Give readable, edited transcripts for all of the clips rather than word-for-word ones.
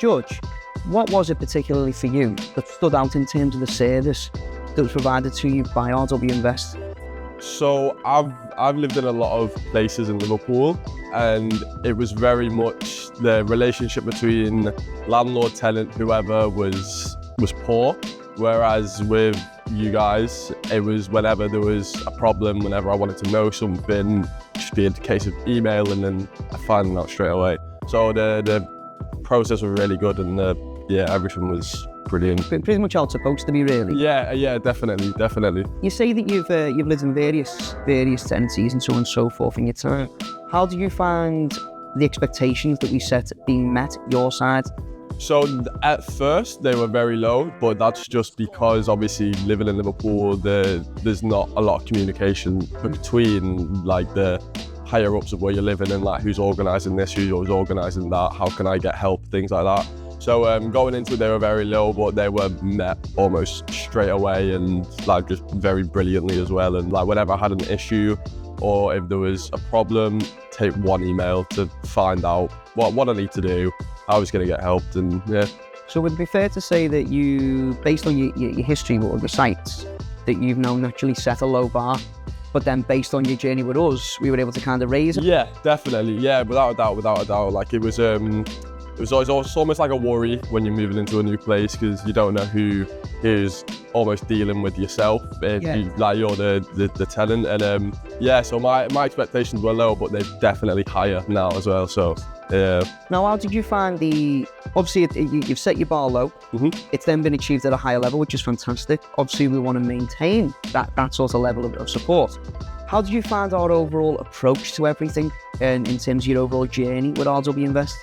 George, what was it particularly for you that stood out in terms of the service that was provided to you by RWinvest? So I've lived in a lot of places in Liverpool, and it was very much the relationship between landlord, tenant, whoever was poor. Whereas with you guys, it was whenever there was a problem, whenever I wanted to know something, just be a case of email and then I find out straight away. So the process was really good, and everything was brilliant. Pretty much how it's supposed to be, really. Yeah, definitely. You say that you've lived in various tenancies and so on and so forth in your time. How do you find the expectations that we set being met your side? So at first they were very low, but that's just because obviously living in Liverpool, there's not a lot of communication between like the higher ups of where you're living and like who's organising this, who's organising that, how can I get help, things like that. So going into it, they were very low, but they were met almost straight away and like just very brilliantly as well. And like whenever I had an issue or if there was a problem, take one email to find out what I need to do, I was going to get helped, and yeah. So would it be fair to say that you, based on your history with other sites, that you've now naturally set a low bar, but then based on your journey with us, we were able to kind of raise it? Yeah, definitely. Yeah, without a doubt. Like it was almost like a worry when you're moving into a new place because you don't know who is almost dealing with yourself. You're the tenant, and so my expectations were low, but they're definitely higher now as well. So yeah. Now, how did you find obviously you've set your bar low, It's then been achieved at a higher level, which is fantastic. Obviously we want to maintain that sort of level of support. How did you find our overall approach to everything in terms of your overall journey with RWinvest?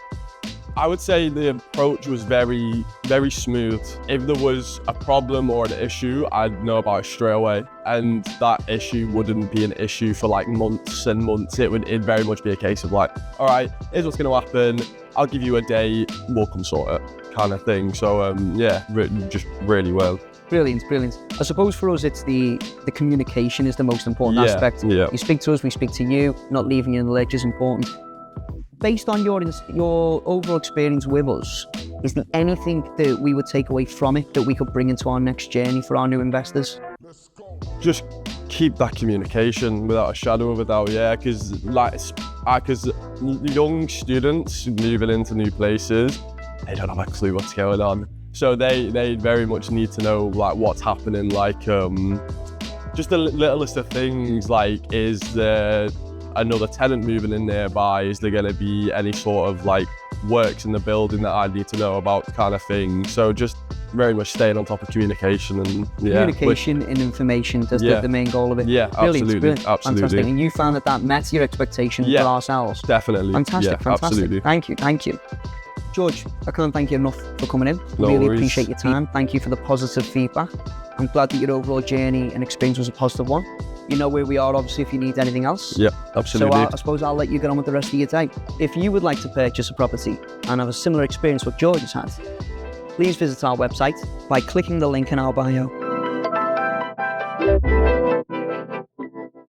I would say the approach was very, very smooth. If there was a problem or an issue, I'd know about it straight away. And that issue wouldn't be an issue for like months and months. It'd very much be a case of like, all right, here's what's going to happen. I'll give you a day, we'll come sort it kind of thing. So just really well. Brilliant. I suppose for us, it's the communication is the most important aspect. Yeah. You speak to us, we speak to you. Not leaving you in the lurch is important. Based on your overall experience with us, is there anything that we would take away from it that we could bring into our next journey for our new investors? Just keep that communication without a shadow of a doubt, because young students moving into new places, they don't have a clue what's going on. So they very much need to know like what's happening, like just the littlest of things, like is there another tenant moving in nearby, is there going to be any sort of like works in the building that I need to know about, kind of thing. So just very much staying on top of communication and communication and information, that's the main goal of it. Absolutely. Fantastic. And you found that met your expectations for ourselves? Definitely. Fantastic. Absolutely. Thank you. George, I can't thank you enough for coming in. No really worries. Appreciate your time. Thank you for the positive feedback. I'm glad that your overall journey and experience was a positive one. You know where we are, obviously, if you need anything else. Yeah, absolutely. So I suppose I'll let you get on with the rest of your day. If you would like to purchase a property and have a similar experience what George has had, please visit our website by clicking the link in our bio.